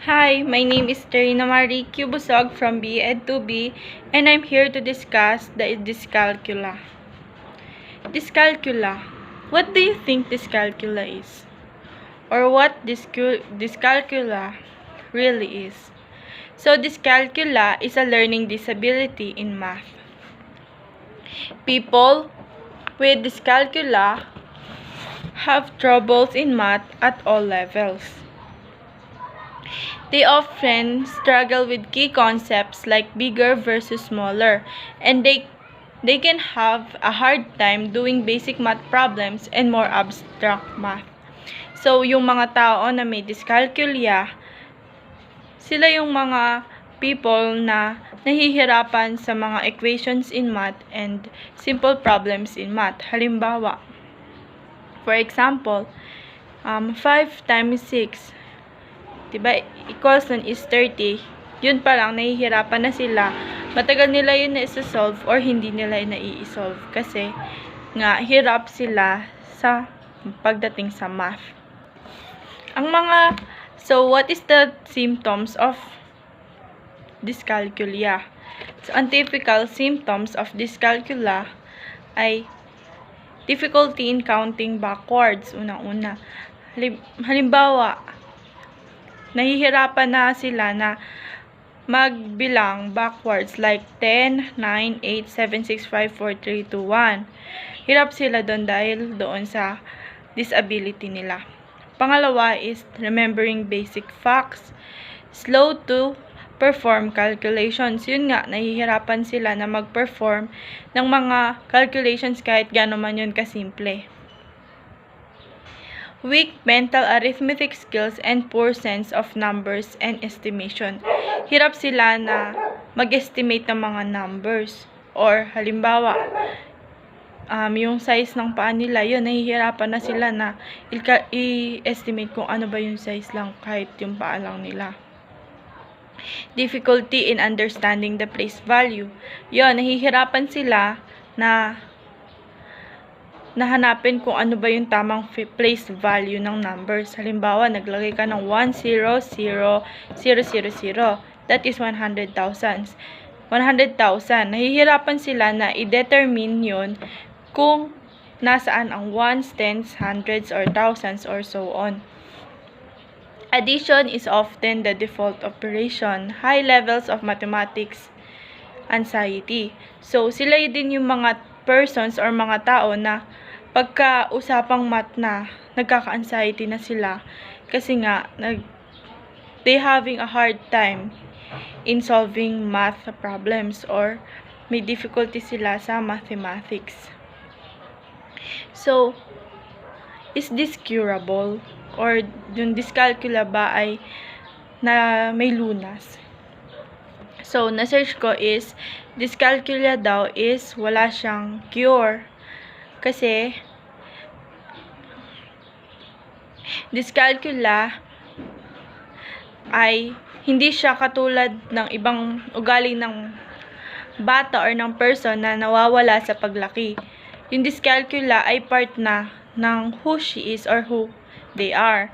Hi, my name is Terina Marie Cubusog from BEd 2B, and I'm here to discuss the Dyscalculia. Dyscalculia. What do you think Dyscalculia is? Or what Dyscalculia really is? So, Dyscalculia is a learning disability in math. People with Dyscalculia have troubles in math at all levels. They often struggle with key concepts like bigger versus smaller, and they can have a hard time doing basic math problems and more abstract math. So, yung mga tao na may dyscalculia, sila yung mga people na nahihirapan sa mga equations in math and simple problems in math. Halimbawa, for example, 5 times 6 diba, equals nun is 30, yun pa lang, nahihirapan na sila. Matagal nila yun na-solve or hindi nila yun na-i-solve kasi nga, hirap sila sa pagdating sa math. So, what is the symptoms of dyscalculia? So, ang typical symptoms of dyscalculia ay difficulty in counting backwards, unang-una. Halimbawa, nahihirapan na sila na magbilang backwards like 10, 9, 8, 7, 6, 5, 4, 3, 2, 1. Hirap sila doon dahil doon sa disability nila. Pangalawa is remembering basic facts. Slow to perform calculations. Yun nga, nahihirapan sila na mag-perform ng mga calculations kahit gano'n man yun kasimple. Weak mental arithmetic skills and poor sense of numbers and estimation. Hirap sila na mag-estimate ng mga numbers. Or, halimbawa, yung size ng paa nila, yun, nahihirapan na sila na i-estimate kung ano ba yung size lang kahit yung paa lang nila. Difficulty in understanding the place value. Yun, nahihirapan sila na nahanapin kung ano ba yung tamang place value ng numbers. Halimbawa, naglagay ka ng 100,000. That is 100,000. 100,000. Nahihirapan sila na i-determine yun kung nasaan ang ones, tens, hundreds, or thousands, or so on. Addition is often the default operation. High levels of mathematics anxiety. So, sila din yung mga persons or mga tao na pagka-usapang math na, nagkaka-anxiety na sila kasi nga, they having a hard time in solving math problems or may difficulty sila sa mathematics. So, is this curable? Or yung dyscalculia ba ay na may lunas? So, na-search ko is, dyscalculia daw is wala siyang cure. Kasi, dyscalculia ay hindi siya katulad ng ibang ugali ng bata or ng person na nawawala sa paglaki. Yung dyscalculia ay part na ng who she is or who they are.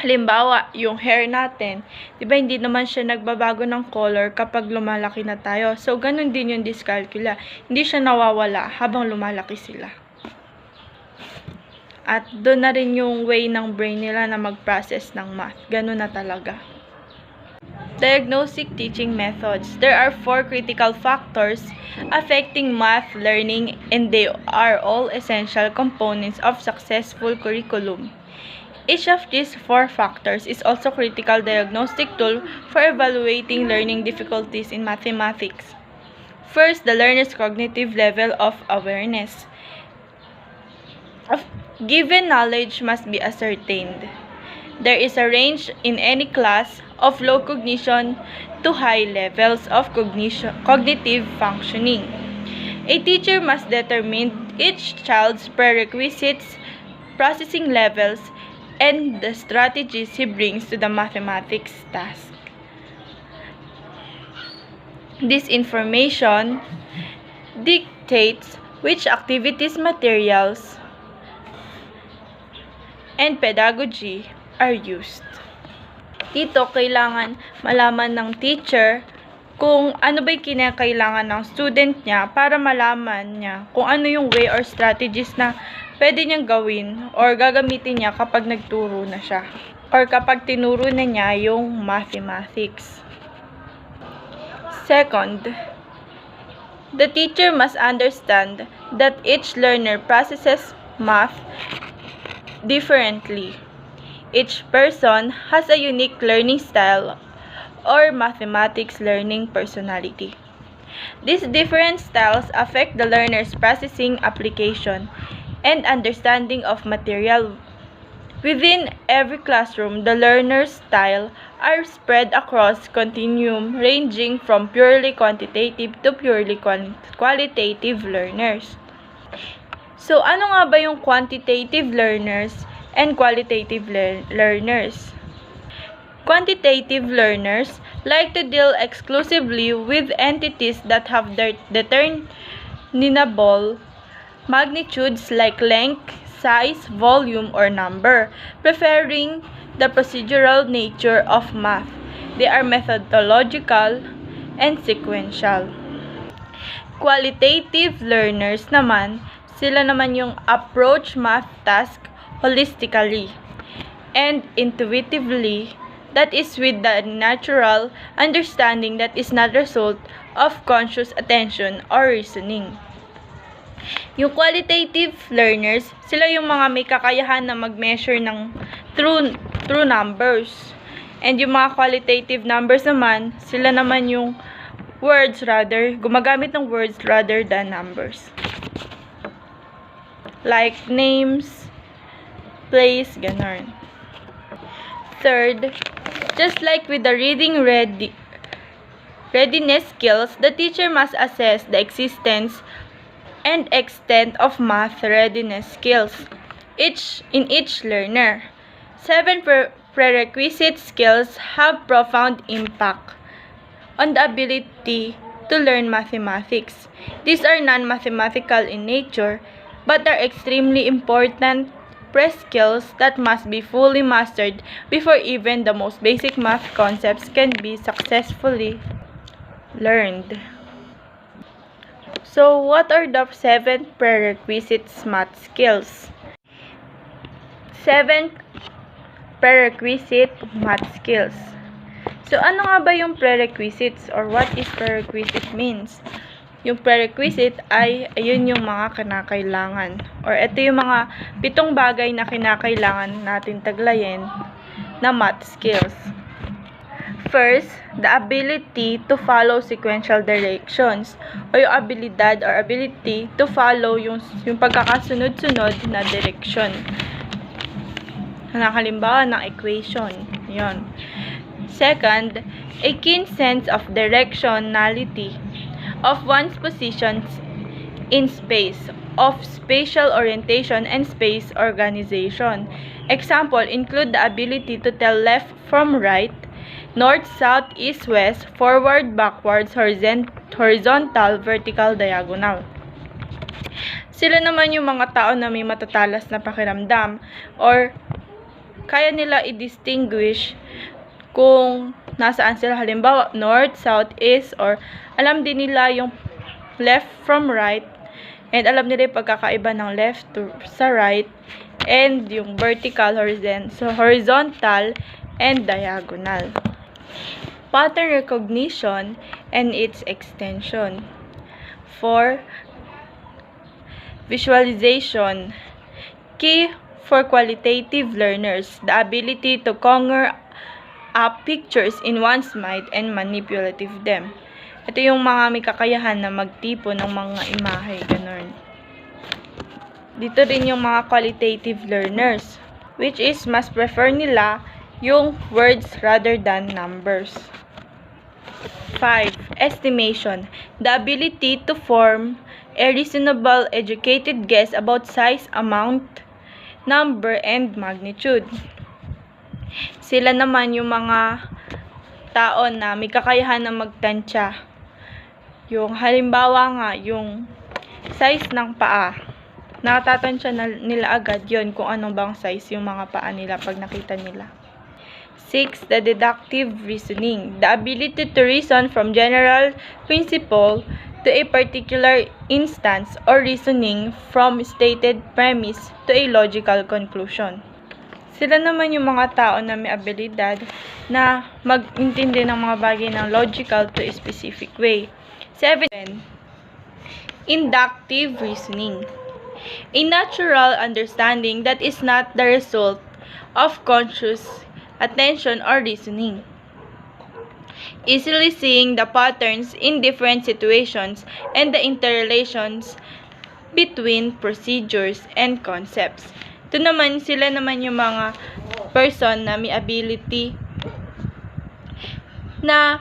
Halimbawa, yung hair natin, di ba hindi naman siya nagbabago ng color kapag lumalaki na tayo. So, ganun din yung dyscalculia. Hindi siya nawawala habang lumalaki sila. At doon na rin yung way ng brain nila na mag-process ng math. Ganun na talaga. Diagnostic teaching methods. There are 4 critical factors affecting math learning, and they are all essential components of successful curriculum. Each of these 4 factors is also a critical diagnostic tool for evaluating learning difficulties in mathematics. First, the learner's cognitive level of awareness. Given knowledge must be ascertained. There is a range in any class of low cognition to high levels of cognitive functioning. A teacher must determine each child's prerequisites, processing levels, and the strategies he brings to the mathematics task. This information dictates which activities, materials, and pedagogy are used. Dito, kailangan malaman ng teacher kung ano ba yung kinakailangan ng student niya para malaman niya kung ano yung way or strategies na pwede niyang gawin or gagamitin niya kapag nagturo na siya or kapag tinuro na niya yung mathematics. Second, the teacher must understand that each learner processes math differently. Each person has a unique learning style or mathematics learning personality. These different styles affect the learner's processing, application, and understanding of material. Within every classroom, the learner's style are spread across continuum ranging from purely quantitative to purely qualitative learners. So, ano nga ba yung quantitative learners and qualitative learners? Quantitative learners like to deal exclusively with entities that have determinable magnitudes like length, size, volume, or number, preferring the procedural nature of math. They are methodological and sequential. Qualitative learners naman, sila naman yung approach math task holistically and intuitively, that is with the natural understanding that is not result of conscious attention or reasoning. Yung qualitative learners, sila yung mga may kakayahan na mag-measure ng true numbers. And yung mga qualitative numbers naman, sila naman yung gumagamit ng words rather than numbers. Like names, place, ganon. Third, just like with the reading readiness skills, the teacher must assess the existence and extent of math readiness skills in each learner. 7 prerequisite skills have profound impact on the ability to learn mathematics. These are non-mathematical in nature, but are extremely important skills that must be fully mastered before even the most basic math concepts can be successfully learned. So, what are the 7 prerequisite math skills? 7 prerequisite math skills. So, ano nga ba yung prerequisites or what is prerequisite means? Yung prerequisite ay ayun yung mga kinakailangan or ito yung mga 7 bagay na kinakailangan natin taglayin na math skills. First, the ability to follow sequential directions o yung abilidad or ability to follow yung pagkakasunod-sunod na direction. Halimbawa ng equation. Yun. Second, a keen sense of directionality of one's positions in space, of spatial orientation and space organization. Example include the ability to tell left from right, north, south, east, west, forward, backwards, horizontal, vertical, diagonal. Sila naman yung mga tao na may matatalas na pakiramdam or kaya nila i-distinguish kung nasaan sila, halimbawa north, south, east, or alam din nila yung left from right and alam nila yung pagkakaiba ng left sa right and yung vertical, horizontal and diagonal. Pattern recognition and its extension. 4. Visualization. Key for qualitative learners, the ability to conjure up pictures in one's mind and manipulative them. Ito yung mga may kakayahan na magtipo ng mga imahe, ganun. Dito rin yung mga qualitative learners, which is mas prefer nila yung words rather than numbers. 5. Estimation. The ability to form a reasonable educated guess about size, amount, number, and magnitude. Sila naman yung mga tao na may kakayahan na magtansya. Yung halimbawa nga, yung size ng paa. Nakatatansya nila agad yon kung anong bang size yung mga paa nila pag nakita nila. 6. The deductive reasoning. The ability to reason from general principle to a particular instance or reasoning from stated premise to a logical conclusion. Sila naman yung mga tao na may abilidad na mag-intindi ng mga bagay ng logical to a specific way. 7. Inductive reasoning. A natural understanding that is not the result of conscious attention or reasoning. Easily seeing the patterns in different situations and the interrelations between procedures and concepts. Ito naman, sila naman yung mga person na may ability na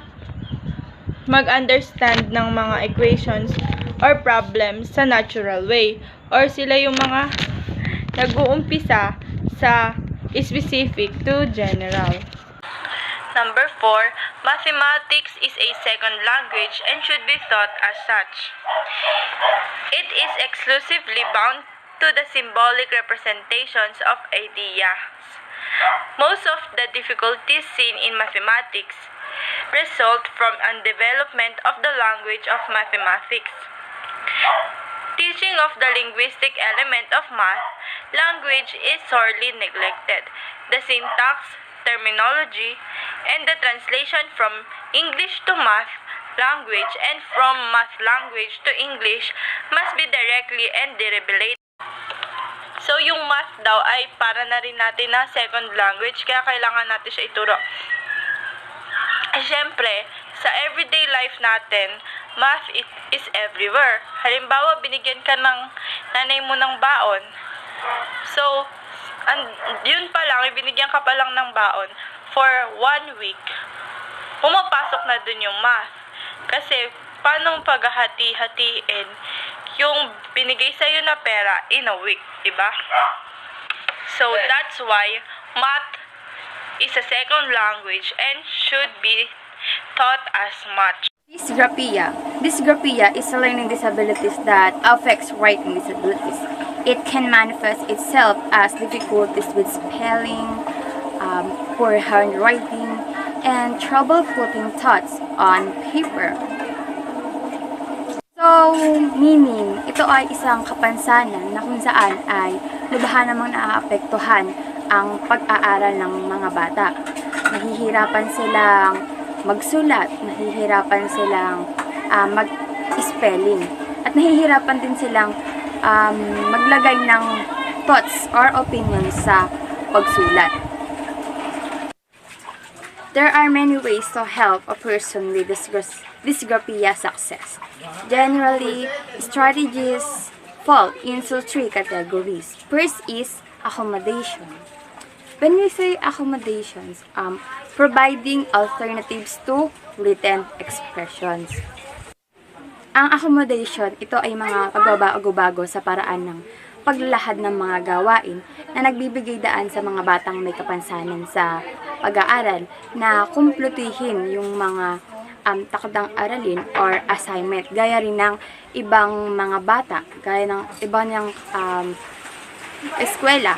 mag-understand ng mga equations or problems sa natural way. Or sila yung mga nag-uumpisa sa specific to general. Number 4, mathematics is a second language and should be taught as such. It is exclusively bound to the symbolic representations of ideas. Most of the difficulties seen in mathematics result from undevelopment of the language of mathematics. Teaching of the linguistic element of math, language is sorely neglected. The syntax, terminology, and the translation from English to math language and from math language to English must be directly and derived. So, yung math daw ay para na rin natin na second language, kaya kailangan natin siya ituro. Siyempre, sa everyday life natin, math is everywhere. Halimbawa, binigyan ka ng nanay mo ng baon. So, yun pa lang, binigyan ka pa lang ng baon for 1 week. Pumapasok na dun yung math. Kasi, paano paghahati-hatiin yung binigay sa'yo na pera in a week, diba? So, that's why math is a second language and should be taught as much. Dyscalculia. Dyscalculia is a learning disabilities that affects writing disabilities. It can manifest itself as difficulties with spelling, poor handwriting, and trouble putting thoughts on paper. So, meaning, ito ay isang kapansanan na kung saan ay lubha namang naaapektuhan ang pag-aaral ng mga bata. Nahihirapan silang magsulat, nahihirapan silang mag-spelling, at nahihirapan din silang maglagay ng thoughts or opinions sa pagsulat. There are many ways to help a person with dyscalculia success. Generally, strategies fall into 3 categories. First is accommodation. When we say accommodations, providing alternatives to written expressions. Ang accommodation, ito ay mga pagbabago-bago sa paraan ng paglalahad ng mga gawain na nagbibigay daan sa mga batang may kapansanan sa pag-aaral na kumpletuhin yung mga takdang aralin or assignment. Gaya rin ng ibang mga bata, gaya ng ibang niyang eskwela.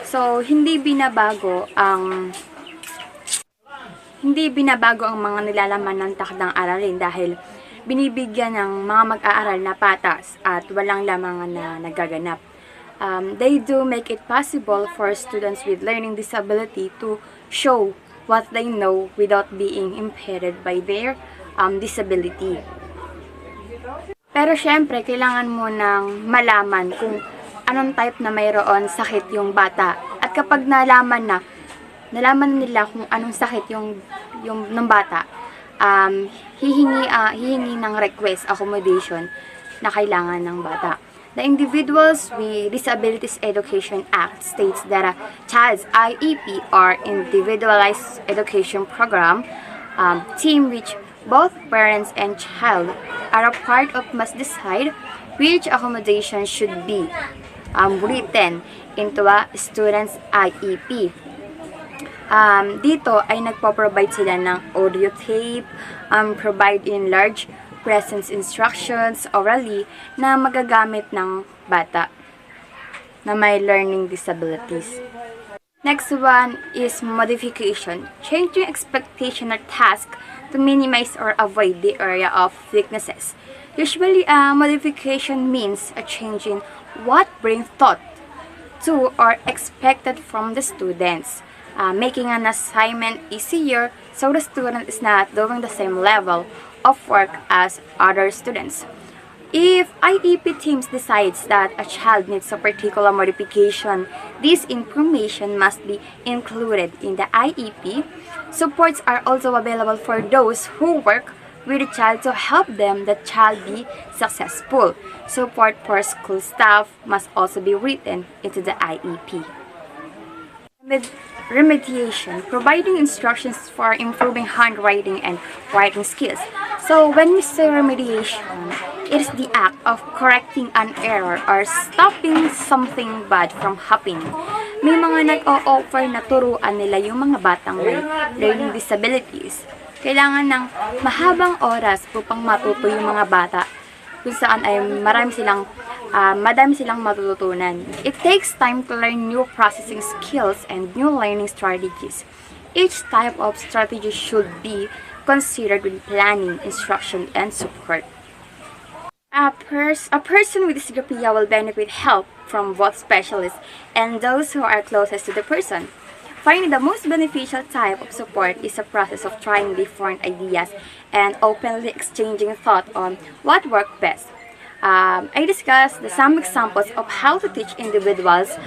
So, hindi binabago ang mga nilalaman ng takdang aralin dahil binibigyan ng mga mag-aaral na patas at walang lamangan na nagaganap. They do make it possible for students with learning disability to show what they know without being impeded by their disability. Pero syempre, kailangan mo nang malaman kung anong type na mayroon sakit yung bata. At kapag nalaman nila kung anong sakit yung ng bata, hihingi ng request accommodation na kailangan ng bata. The Individuals with Disabilities Education Act states that a child's IEP or Individualized Education Program team which both parents and child are a part of must decide which accommodation should be written into a student's IEP. Dito ay nagpo-provide sila ng audio tape, provide in large presence instructions orally na magagamit ng bata na may learning disabilities. Next one is modification, changing expectation or task to minimize or avoid the area of weaknesses. Usually, a modification means a change in what brings thought to or expected from the students, making an assignment easier so the student is not doing the same level of work as other students. If IEP teams decides that a child needs a particular modification, this information must be included in the IEP. Supports are also available for those who work with the child to help them the child be successful. Support for school staff must also be written into the IEP. Remediation, providing instructions for improving handwriting and writing skills. So when we say remediation, it is the act of correcting an error or stopping something bad from happening. May mga nag-o-offer na turuan nila yung mga batang may learning disabilities. Kailangan ng mahabang oras upang matuto yung mga bata kung saan ay madami silang matututunan. It takes time to learn new processing skills and new learning strategies. Each type of strategy should be considered when planning, instruction, and support. A person with dyscalculia will benefit help from both specialists and those who are closest to the person. Finding the most beneficial type of support is a process of trying different ideas and openly exchanging thought on what works best. I discussed some examples of how to teach individuals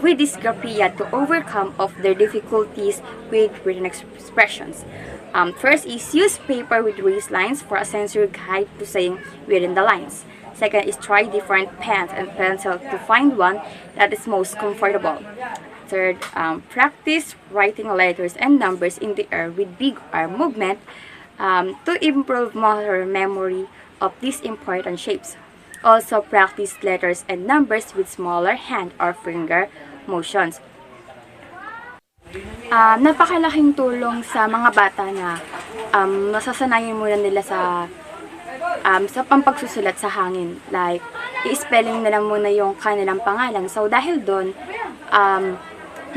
with dyscalculia to overcome of their difficulties with written expressions. First is use paper with raised lines for a sensory guide to saying within the lines. Second is try different pens and pencils to find one that is most comfortable. Third, practice writing letters and numbers in the air with big arm movement to improve motor memory of these important shapes. Also, practice letters and numbers with smaller hand or finger motions. Napakalaking tulong sa mga bata na masasanayin muna nila sa pampagsusulat sa hangin. Like, i-spelling nila muna yung kanilang pangalan. So, dahil doon,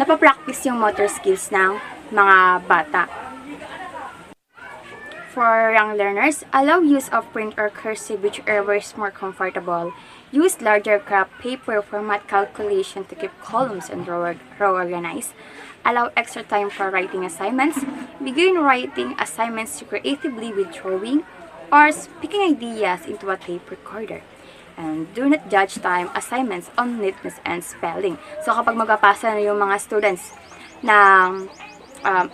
napapractice yung motor skills ng mga bata. For young learners, allow use of print or cursive whichever is more comfortable. Use larger craft paper for math calculation to keep columns and row organized. Allow extra time for writing assignments. Begin writing assignments creatively with drawing or speaking ideas into a tape recorder. And do not judge time assignments on neatness and spelling. So kapag magpapasa na yung mga students ng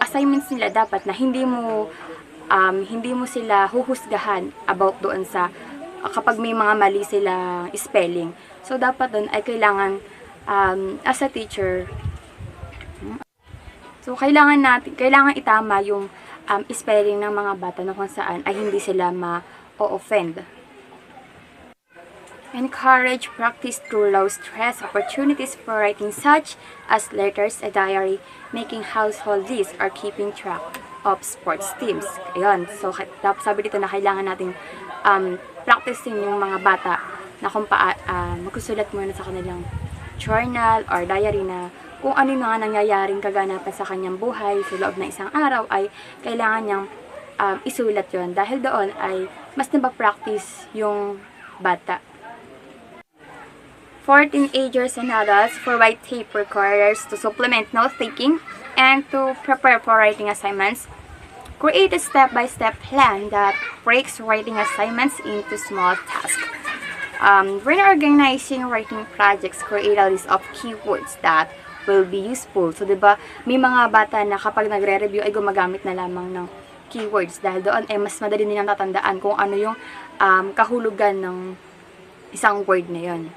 assignments nila, dapat na hindi mo sila huhusgahan about doon sa kapag may mga mali silang spelling. So dapat doon ay kailangan as a teacher, so kailangan itama yung spelling ng mga bata na kung saan ay hindi sila ma-offend. Encourage practice through low stress opportunities for writing such as letters, a diary, making household lists, or keeping track of sports teams. Ayun. So, sabi dito na kailangan nating practicein yung mga bata na kung magsusulat muna sa kanilang journal or diary na kung ano yung mga nangyayaring kaganapan sa kanyang buhay sa loob ng isang araw ay kailangan niyang isulat yon dahil doon ay mas nabapractice yung bata. For teenagers and adults, provide tape recorders to supplement note-taking and to prepare for writing assignments. Create a step-by-step plan that breaks writing assignments into small tasks. When organizing writing projects, create a list of keywords that will be useful. So, diba, may mga bata na kapag nagre-review ay gumagamit na lamang ng keywords dahil doon ay mas madali nilang tatandaan kung ano yung kahulugan ng isang word na yon.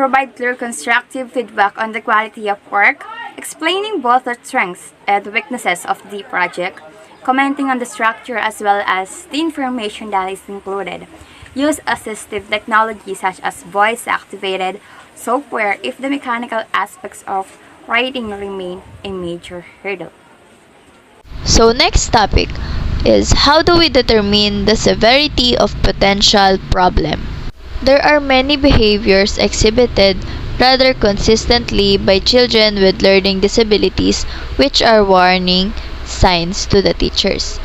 Provide clear constructive feedback on the quality of work, explaining both the strengths and weaknesses of the project, commenting on the structure as well as the information that is included. Use assistive technology such as voice-activated software if the mechanical aspects of writing remain a major hurdle. So next topic is how do we determine the severity of potential problem? There are many behaviors exhibited rather consistently by children with learning disabilities, which are warning signs to the teachers.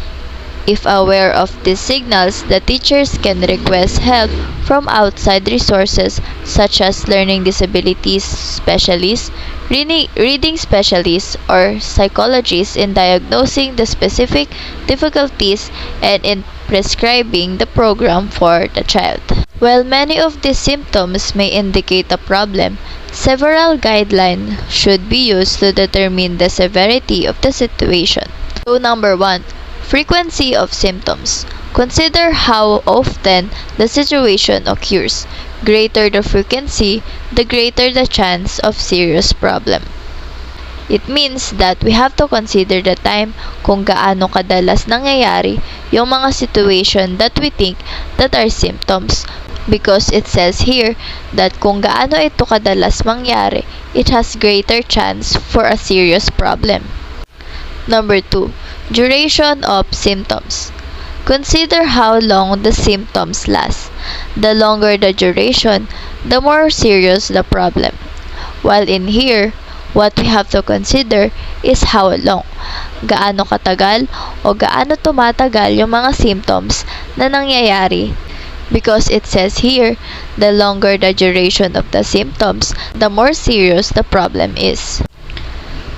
If aware of these signals, the teachers can request help from outside resources such as learning disabilities specialists, reading specialists, or psychologists in diagnosing the specific difficulties and in prescribing the program for the child. While many of these symptoms may indicate a problem, several guidelines should be used to determine the severity of the situation. So number 1, frequency of symptoms. Consider how often the situation occurs. Greater the frequency, the greater the chance of serious problem. It means that we have to consider the time kung gaano kadalas nangyayari yung mga situation that we think that are symptoms. Because it says here that kung gaano ito kadalas mangyari, it has greater chance for a serious problem. Number 2, duration of symptoms. Consider how long the symptoms last. The longer the duration, the more serious the problem. While in here, what we have to consider is how long. Gaano katagal o gaano tumatagal yung mga symptoms na nangyayari. Because it says here, the longer the duration of the symptoms, the more serious the problem is.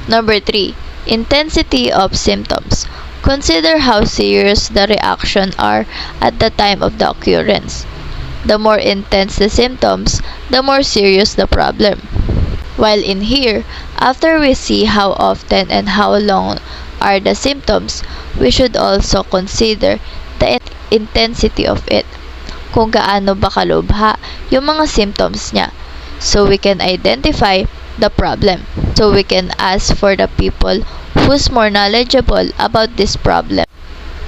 Number 3, intensity of symptoms. Consider how serious the reaction are at the time of the occurrence. The more intense the symptoms, the more serious the problem. While in here, after we see how often and how long are the symptoms, we should also consider the intensity of it. Kung gaano ba kalubha yung mga symptoms niya, so we can identify the problem. So we can ask for the people who's more knowledgeable about this problem.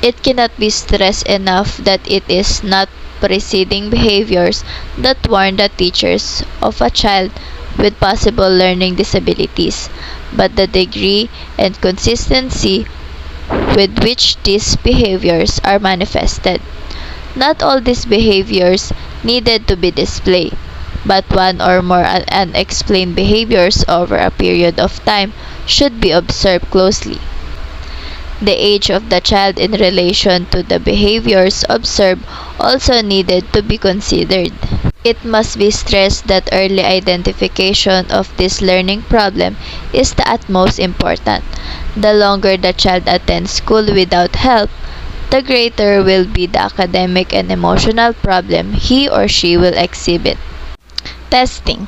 It cannot be stressed enough that it is not preceding behaviors that warn the teachers of a child with possible learning disabilities, but the degree and consistency with which these behaviors are manifested. Not all these behaviors needed to be displayed, but one or more unexplained behaviors over a period of time should be observed closely. The age of the child in relation to the behaviors observed also needed to be considered. It must be stressed that early identification of this learning problem is the utmost important. The longer the child attends school without help, the greater will be the academic and emotional problem he or she will exhibit. Testing.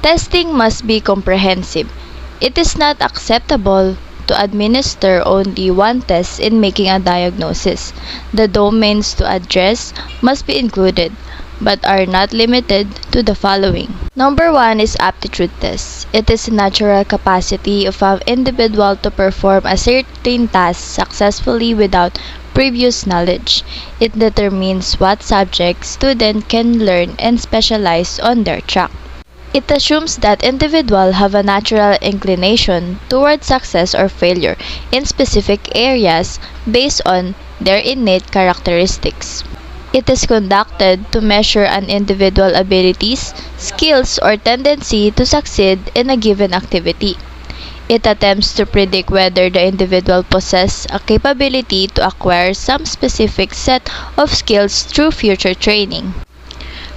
Testing must be comprehensive. It is not acceptable to administer only one test in making a diagnosis. The domains to address must be included, but are not limited to the following. Number 1 is aptitude test. It is a natural capacity of an individual to perform a certain task successfully without previous knowledge. It determines what subjects student can learn and specialize on their track. It assumes that individuals have a natural inclination toward success or failure in specific areas based on their innate characteristics. It is conducted to measure an individual's abilities, skills, or tendency to succeed in a given activity. It attempts to predict whether the individual possesses a capability to acquire some specific set of skills through future training.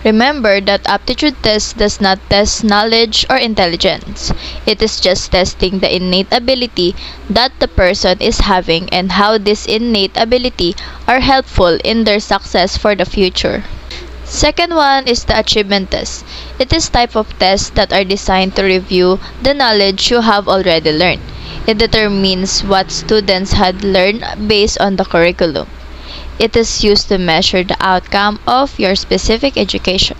Remember that aptitude test does not test knowledge or intelligence. It is just testing the innate ability that the person is having and how this innate ability are helpful in their success for the future. Second one is the achievement test. It is type of tests that are designed to review the knowledge you have already learned. It determines what students had learned based on the curriculum. It is used to measure the outcome of your specific education.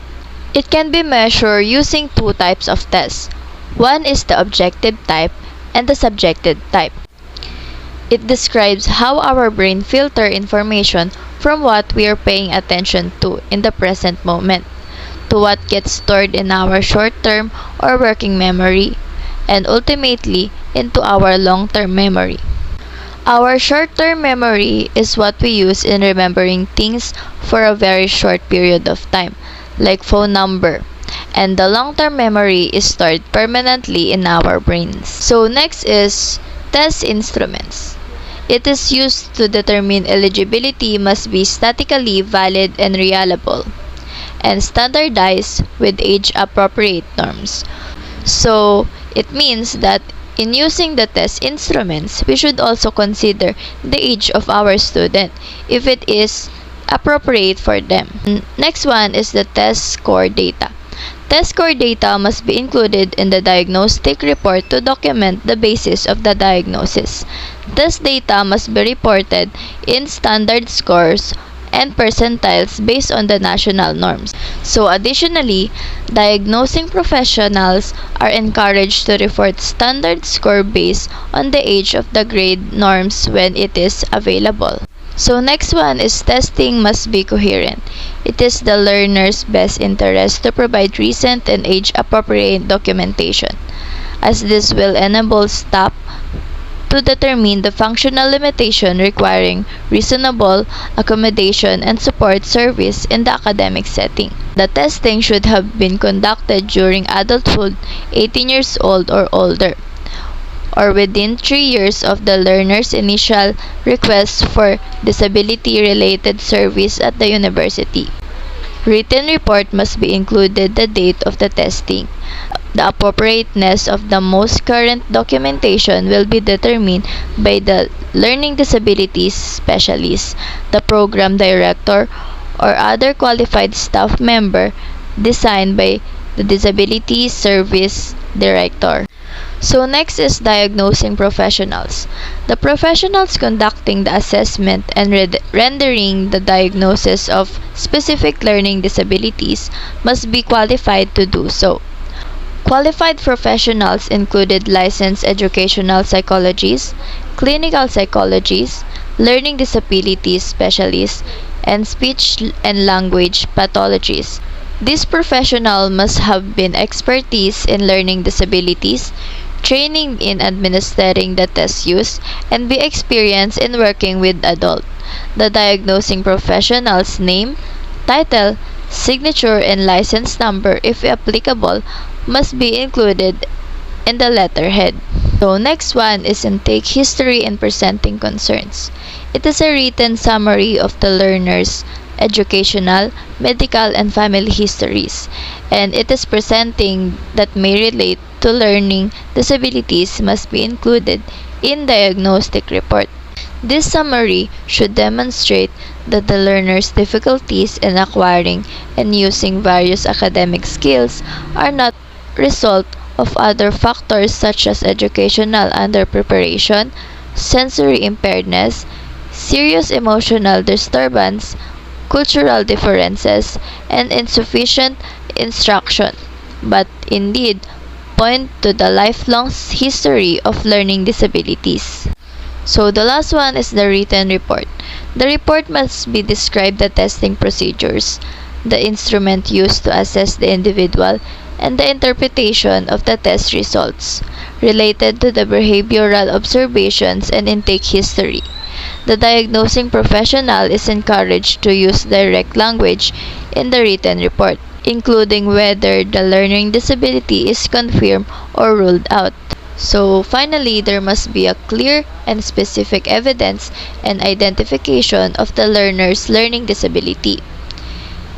It can be measured using two types of tests. One is the objective type and the subjective type. It describes how our brain filter information from what we are paying attention to in the present moment to what gets stored in our short-term or working memory and ultimately into our long-term memory. Our short-term memory is what we use in remembering things for a very short period of time, like phone number, and the long-term memory is stored permanently in our brains. So next is test instruments. It is used to determine eligibility must be statistically valid and reliable, and standardized with age-appropriate norms. So, it means that in using the test instruments, we should also consider the age of our student if it is appropriate for them. Next one is the test score data. Test score data must be included in the diagnostic report to document the basis of the diagnosis. Test data must be reported in standard scores and percentiles based on the national norms. So additionally, diagnosing professionals are encouraged to report standard score based on the age of the grade norms when it is available. So next one is testing must be coherent. It is the learner's best interest to provide recent and age-appropriate documentation, as this will enable staff to determine the functional limitation requiring reasonable accommodation and support service in the academic setting. The testing should have been conducted during adulthood, 18 years old or older, or within 3 years of the learner's initial request for disability-related service at the university. Written report must be included the date of the testing. The appropriateness of the most current documentation will be determined by the learning disabilities specialist, the program director, or other qualified staff member designed by the disability service director. So next is diagnosing professionals. The professionals conducting the assessment and rendering the diagnosis of specific learning disabilities must be qualified to do so. Qualified professionals included licensed educational psychologists, clinical psychologists, learning disabilities specialists, and speech and language pathologists. This professional must have been expertise in learning disabilities, training in administering the test use, and be experienced in working with adults. The diagnosing professional's name, title, signature, and license number, if applicable, must be included in the letterhead. So next one is intake history and presenting concerns. It is a written summary of the learner's educational, medical, and family histories, and it is presenting that may relate to learning disabilities must be included in diagnostic report. This summary should demonstrate that the learner's difficulties in acquiring and using various academic skills are not result of other factors such as educational underpreparation, sensory impairedness, serious emotional disturbance, cultural differences, and insufficient instruction, but indeed point to the lifelong history of learning disabilities. So the last one is the written report. The report must be describe the testing procedures, the instrument used to assess the individual, and the interpretation of the test results related to the behavioral observations and intake history. The diagnosing professional is encouraged to use direct language in the written report, including whether the learning disability is confirmed or ruled out. So finally, there must be a clear and specific evidence and identification of the learner's learning disability.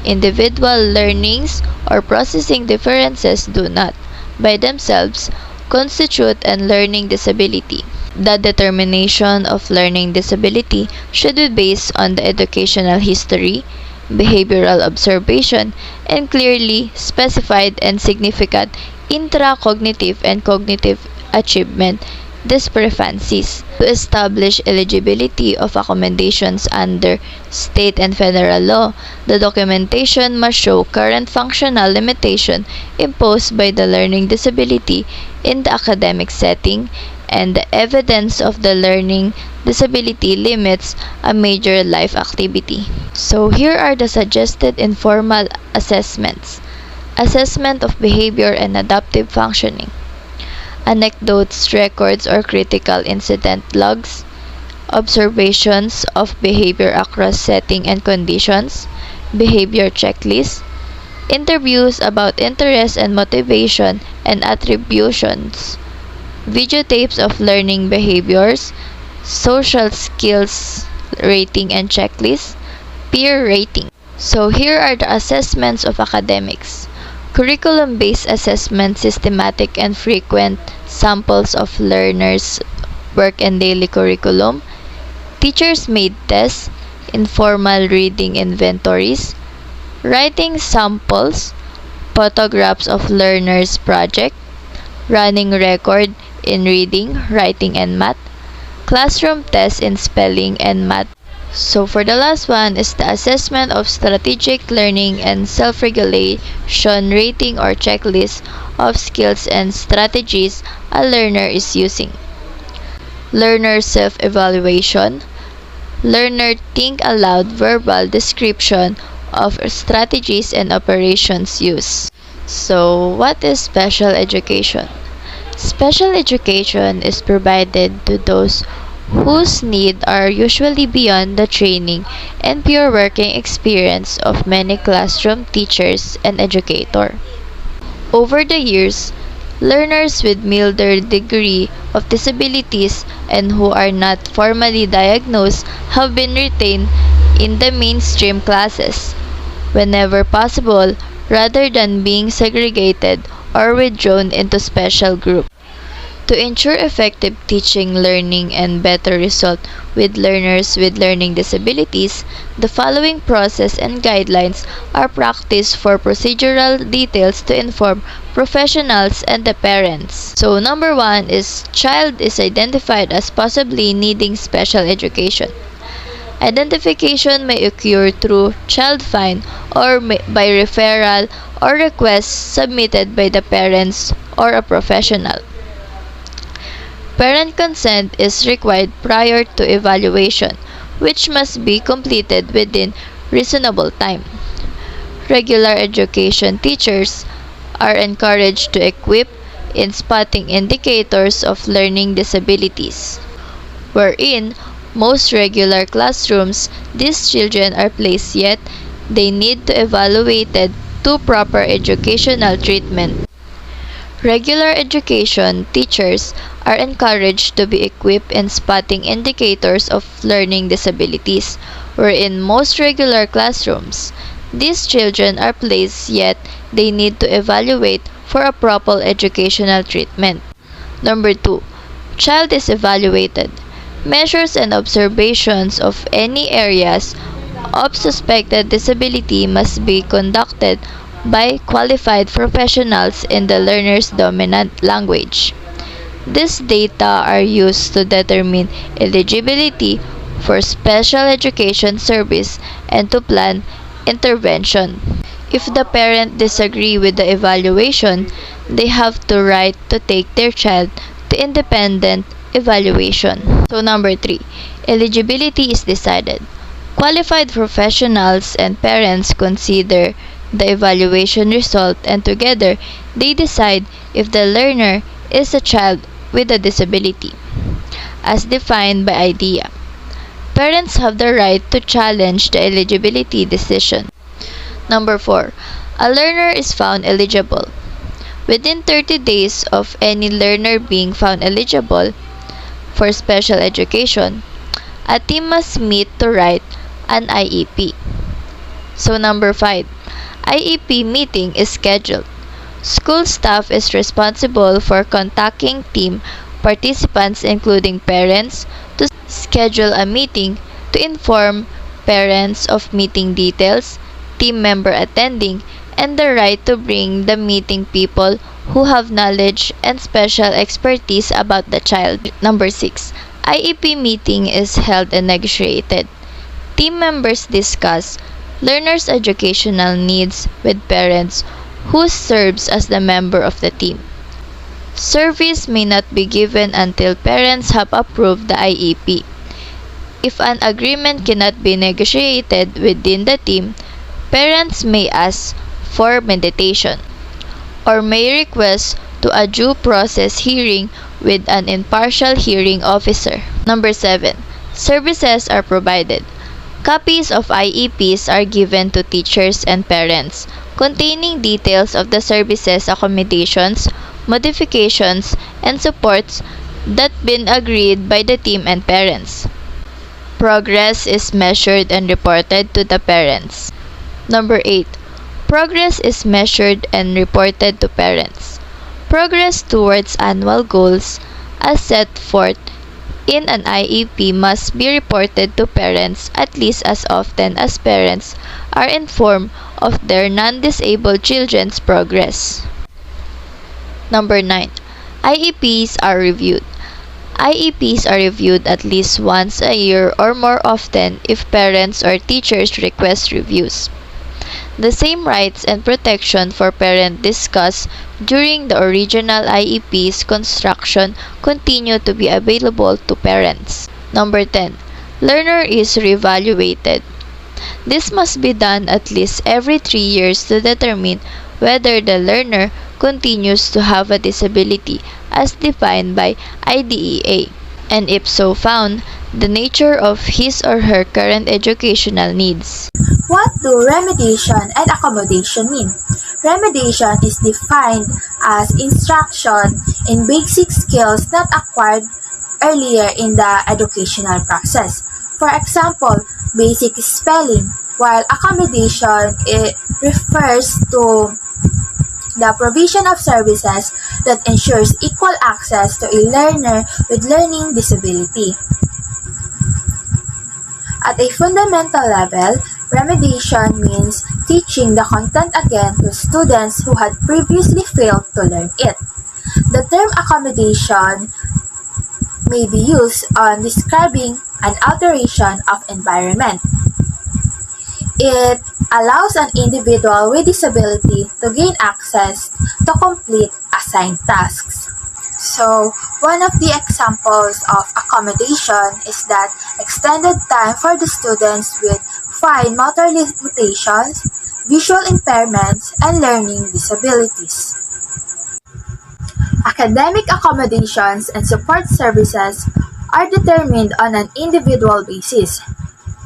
Individual learnings or processing differences do not, by themselves, constitute a learning disability. The determination of learning disability should be based on the educational history, behavioral observation, and clearly specified and significant intracognitive and cognitive achievement discrepancies. To establish eligibility of accommodations under state and federal law, the documentation must show current functional limitation imposed by the learning disability in the academic setting, and the evidence of the learning disability limits a major life activity. So here are the suggested informal assessments. Assessment of behavior and adaptive functioning. Anecdotes, records, or critical incident logs. Observations of behavior across setting and conditions. Behavior checklist. interviews about interest and motivation and attributions, videotapes of learning behaviors, social skills rating and checklist, peer rating. So here are the assessments of academics. Curriculum-based assessment, systematic and frequent samples of learners' work and daily curriculum, teachers-made tests, informal reading inventories, writing samples, photographs of learners' project, running record in reading, writing, and math, classroom tests in spelling and math. So for the last one is the assessment of strategic learning and self-regulation rating or checklist of skills and strategies a learner is using. Learner self-evaluation. Learner think aloud verbal description of strategies and operations used. So what is special education? Special education is provided to those whose needs are usually beyond the training and pure working experience of many classroom teachers and educators. Over the years, learners with milder degree of disabilities and who are not formally diagnosed have been retained in the mainstream classes whenever possible rather than being segregated or withdrawn into special groups. To ensure effective teaching, learning, and better result with learners with learning disabilities, the following process and guidelines are practiced for procedural details to inform professionals and the parents. So number 1 is child is identified as possibly needing special education. Identification may occur through child find or by referral or request submitted by the parents or a professional. Parent consent is required prior to evaluation, which must be completed within reasonable time. Regular education teachers are encouraged to equip in spotting indicators of learning disabilities, wherein most regular classrooms these children are placed yet they need to evaluated to proper educational treatment. Regular education teachers are encouraged to be equipped in spotting indicators of learning disabilities, wherein most regular classrooms, these children are placed yet they need to evaluate for a proper educational treatment. Number 2. Child is evaluated. Measures and observations of any areas of suspected disability must be conducted by qualified professionals in the learner's dominant language. These data are used to determine eligibility for special education service and to plan intervention. If the parent disagree with the evaluation, they have the right to take their child to independent evaluation. So number 3, eligibility is decided. Qualified professionals and parents consider the evaluation result and together they decide if the learner is a child with a disability, as defined by IDEA. Parents have the right to challenge the eligibility decision. Number 4. A learner is found eligible. Within 30 days of any learner being found eligible for special education, a team must meet to write an IEP. So number 5. IEP meeting is scheduled. School staff is responsible for contacting team participants including parents to schedule a meeting to inform parents of meeting details, team member attending, and the right to bring the meeting people who have knowledge and special expertise about the child. Number 6. IEP meeting is held and negotiated. Team members discuss learners' educational needs with parents who serves as the member of the team. Service may not be given until parents have approved the IEP. If an agreement cannot be negotiated within the team, parents may ask for mediation or may request to a due process hearing with an impartial hearing officer. Number 7. Services are provided. Copies of IEPs are given to teachers and parents, containing details of the services, accommodations, modifications, and supports that been agreed by the team and parents. Progress is measured and reported to the parents. Number 8. Progress is measured and reported to parents. Progress towards annual goals as set forth in an IEP must be reported to parents at least as often as parents are informed of their non-disabled children's progress. Number 9. IEPs are reviewed. IEPs are reviewed at least once a year or more often if parents or teachers request reviews. The same rights and protection for parents discussed during the original IEP's construction continue to be available to parents. Number 10. Learner is reevaluated. This must be done at least every 3 years to determine whether the learner continues to have a disability as defined by IDEA, and if so found, the nature of his or her current educational needs. What do remediation and accommodation mean? Remediation is defined as instruction in basic skills not acquired earlier in the educational process. For example, basic spelling, while accommodation refers to the provision of services that ensures equal access to a learner with learning disability. At a fundamental level, remediation means teaching the content again to students who had previously failed to learn it. The term accommodation may be used on describing an alteration of environment. It allows an individual with disability to gain access to complete assigned tasks. So, one of the examples of accommodation is that extended time for the students with fine motor limitations, visual impairments, and learning disabilities. Academic accommodations and support services are determined on an individual basis.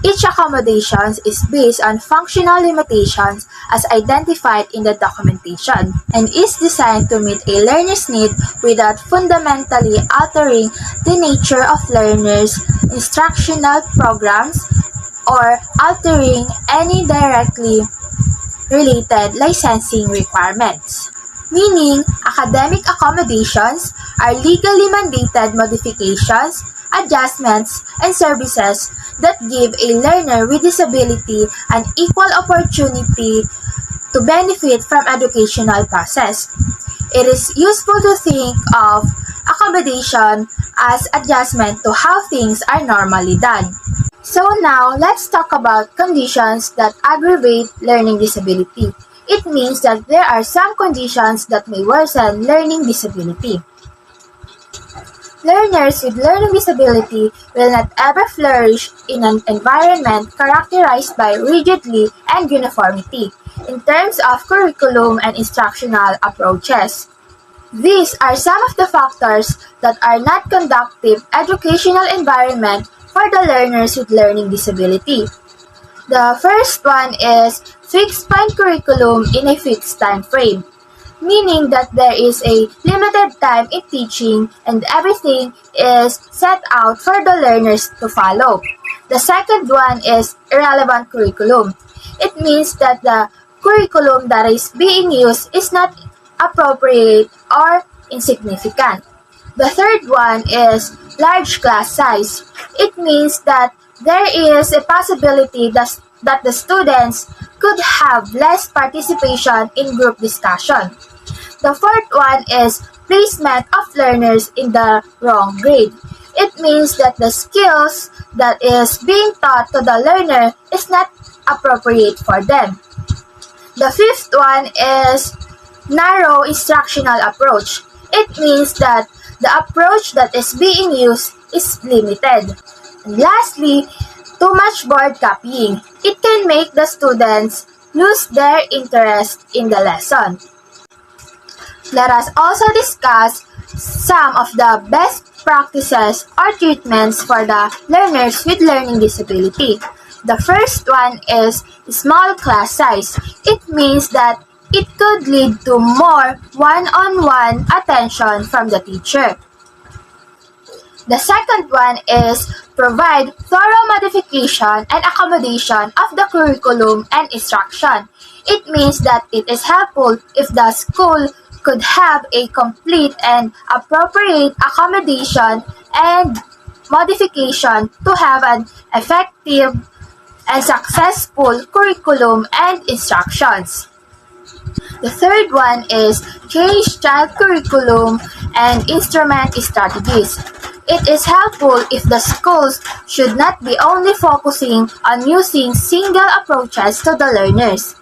Each accommodation is based on functional limitations as identified in the documentation and is designed to meet a learner's need without fundamentally altering the nature of learners' instructional programs or altering any directly related licensing requirements. Meaning, academic accommodations are legally mandated modifications, adjustments, and services that give a learner with disability an equal opportunity to benefit from educational process. It is useful to think of accommodation as adjustment to how things are normally done. So now, let's talk about conditions that aggravate learning disability. It means that there are some conditions that may worsen learning disability. Learners with learning disability will not ever flourish in an environment characterized by rigidity and uniformity in terms of curriculum and instructional approaches. These are some of the factors that are not conducive educational environment for the learners with learning disability. The first one is fixed-point curriculum in a fixed time frame, meaning that there is a limited time in teaching and everything is set out for the learners to follow. The second one is irrelevant curriculum. It means that the curriculum that is being used is not appropriate or insignificant. The third one is large class size. It means that there is a possibility that the students could have less participation in group discussion. The fourth one is placement of learners in the wrong grade. It means that the skills that is being taught to the learner is not appropriate for them. The fifth one is narrow instructional approach. It means that the approach that is being used is limited. And lastly, too much board copying. It can make the students lose their interest in the lesson. Let us also discuss some of the best practices or treatments for the learners with learning disability. The first one is small class size. It means that it could lead to more one-on-one attention from the teacher. The second one is provide thorough modification and accommodation of the curriculum and instruction. It means that it is helpful if the school could have a complete and appropriate accommodation and modification to have an effective and successful curriculum and instructions. The third one is change child curriculum and instrument strategies. It is helpful if the schools should not be only focusing on using single approaches to the learners.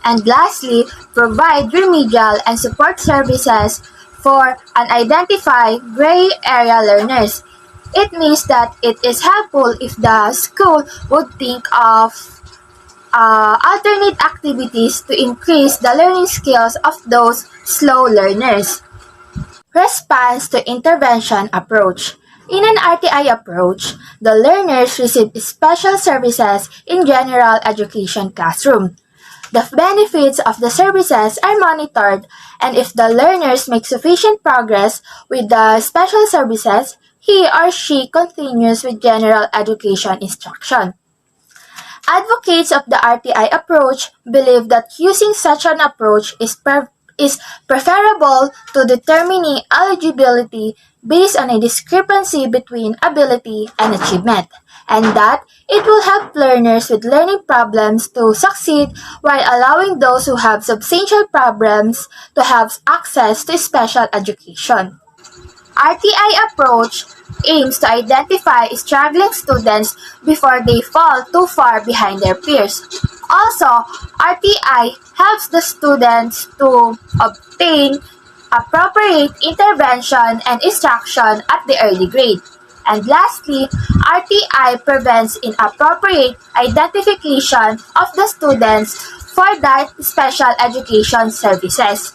And lastly, provide remedial and support services for unidentified gray area learners. It means that it is helpful if the school would think of alternate activities to increase the learning skills of those slow learners. Response to intervention approach. In an RTI approach, the learners receive special services in general education classroom. The benefits of the services are monitored, and if the learners make sufficient progress with the special services, he or she continues with general education instruction. Advocates of the RTI approach believe that using such an approach is preferable to determining eligibility based on a discrepancy between ability and achievement, and that it will help learners with learning problems to succeed while allowing those who have substantial problems to have access to special education. RTI approach aims to identify struggling students before they fall too far behind their peers. Also, RTI helps the students to obtain appropriate intervention and instruction at the early grade. And lastly, RTI prevents inappropriate identification of the students for that special education services.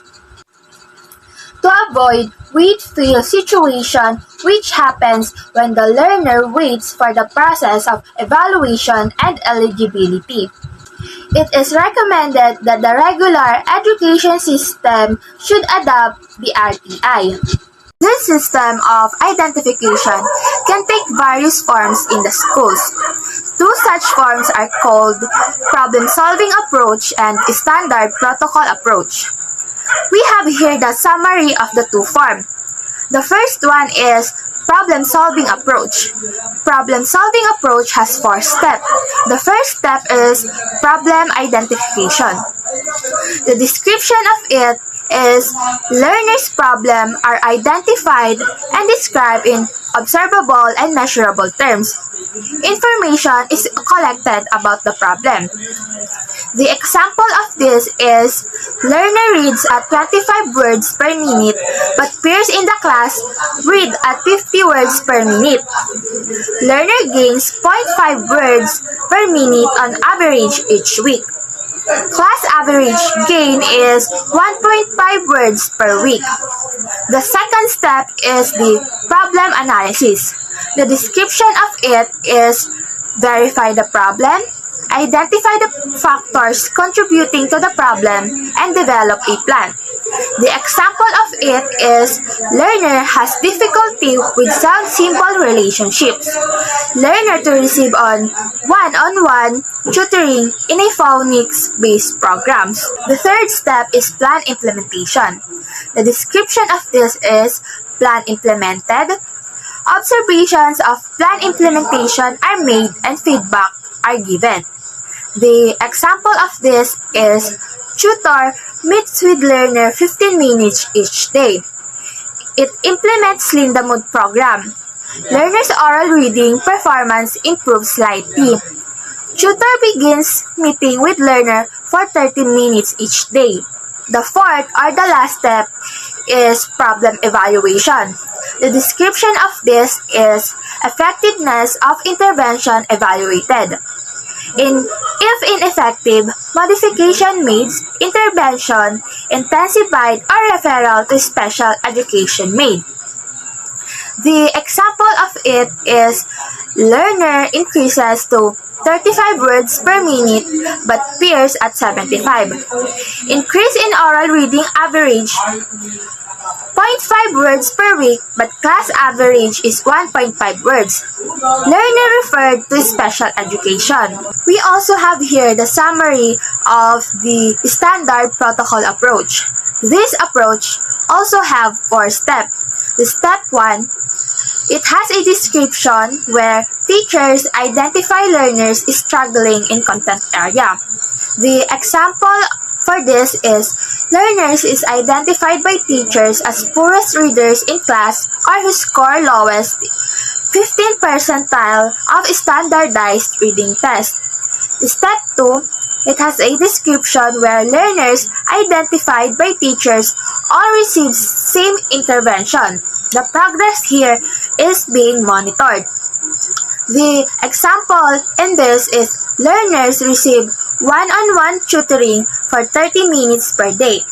To avoid wait-fill situation which happens when the learner waits for the process of evaluation and eligibility. It is recommended that the regular education system should adopt the RTI. This system of identification can take various forms in the schools. Two such forms are called problem-solving approach and standard protocol approach. We have here the summary of the two forms. The first one is problem-solving approach. Problem-solving approach has 4 steps. The first step is problem identification. The description of it is learners' problems are identified and described in observable and measurable terms. Information is collected about the problem. The example of this is learner reads at 25 words per minute but peers in the class read at 50 words per minute. Learner gains 0.5 words per minute on average each week. Class average gain is 1.5 words per week. The second step is the problem analysis. The description of it is verify the problem, identify the factors contributing to the problem, and develop a plan. The example of it is learner has difficulty with some simple relationships. Learner to receive one-on-one tutoring in a phonics-based programs. The third step is plan implementation. The description of this is plan implemented. Observations of plan implementation are made and feedback are given. The example of this is tutor meets with learner 15 minutes each day. It implements Linda Mood program. Learner's oral reading performance improves slightly. Tutor begins meeting with learner for 30 minutes each day. The fourth or the last step is problem evaluation. The description of this is effectiveness of intervention evaluated. If ineffective, modification made, intervention intensified, or referral to special education made. The example of it is learner increases to 35 words per minute but peers at 75. Increase in oral reading average 0.5 words per week but class average is 1.5 words. Learner referred to special education. We also have here the summary of the standard protocol approach. This approach also have 4 steps. The step 1, it has a description where teachers identify learners struggling in content area. The example for this is learners is identified by teachers as poorest readers in class or who score lowest 15 percentile of standardized reading test. Step 2, it has a description where learners identified by teachers all receive same intervention. The progress here is being monitored. The example in this is learners receive one-on-one tutoring for 30 minutes per day.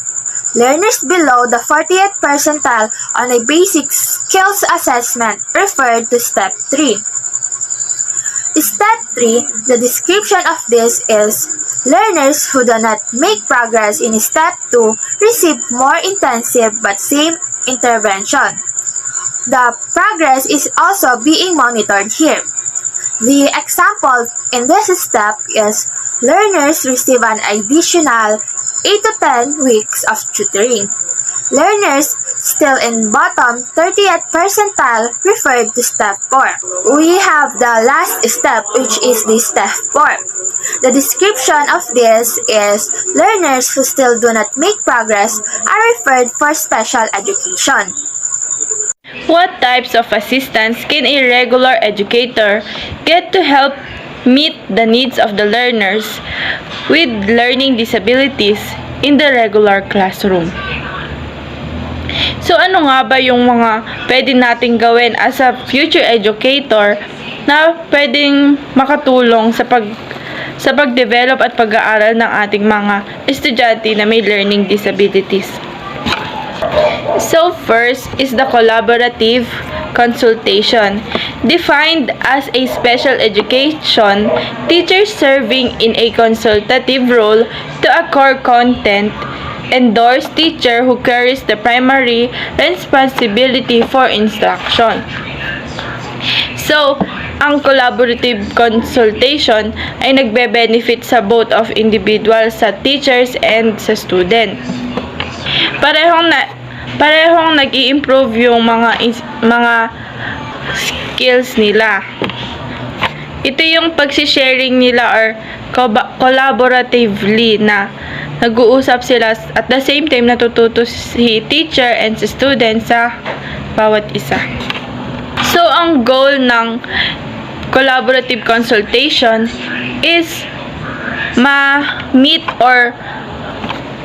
Learners below the 40th percentile on a basic skills assessment referred to Step 3. Step 3, the description of this is learners who do not make progress in Step 2 receive more intensive but same intervention. The progress is also being monitored here. The example in this step is learners receive an additional 8 to 10 weeks of tutoring. Learners still in bottom 30th percentile referred to step 4. We have the last step, which is the step 4. The description of this is learners who still do not make progress are referred for special education. What types of assistance can a regular educator get to help meet the needs of the learners with learning disabilities in the regular classroom? So ano nga ba yung mga pwede nating gawin as a future educator na pwedeng makatulong sa pag-develop at pag-aaral ng ating mga estudyante na may learning disabilities? So first is the collaborative consultation. Defined as a special education, teachers serving in a consultative role to a core content, endorse teacher who carries the primary responsibility for instruction. So, ang collaborative consultation ay nagbe-benefit sa both of individuals, sa teachers and sa student. Parehong nag-i-improve yung mga skills nila. Ito yung pag-sharing nila or collaboratively na nag-uusap sila at the same time natututo si teacher and si student sa bawat isa. So, ang goal ng collaborative consultation is ma-meet or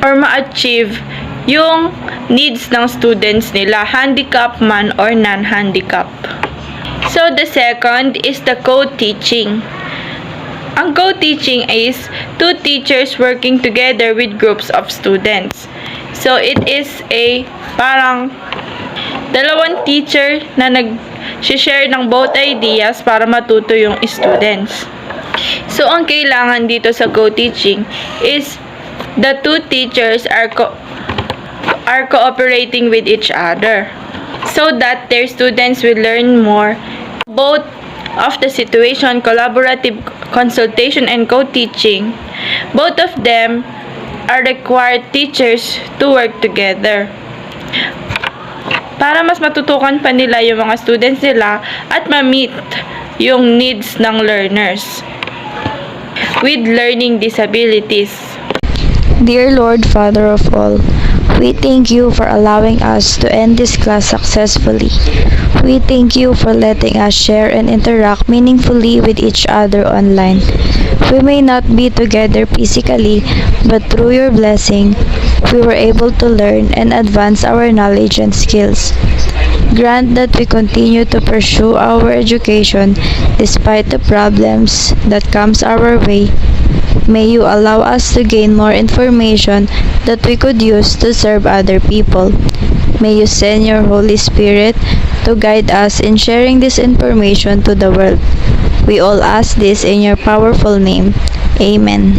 ma-achieve yung needs ng students nila, handicap man or non-handicap. So, the second is the co-teaching. Ang co-teaching is two teachers working together with groups of students. So, it is a parang dalawang teacher na nag-share ng both ideas para matuto yung students. So, ang kailangan dito sa co-teaching is the two teachers are cooperating with each other so that their students will learn more. Both of the situation, collaborative consultation and co-teaching, both of them are required teachers to work together para mas matutukan pa nila yung mga students nila at ma-meet yung needs ng learners with learning disabilities. Dear Lord, Father of all, we thank you for allowing us to end this class successfully. We thank you for letting us share and interact meaningfully with each other online. We may not be together physically, but through your blessing, we were able to learn and advance our knowledge and skills. Grant that we continue to pursue our education despite the problems that comes our way. May you allow us to gain more information that we could use to serve other people. May you send your Holy Spirit to guide us in sharing this information to the world. We all ask this in your powerful name. Amen.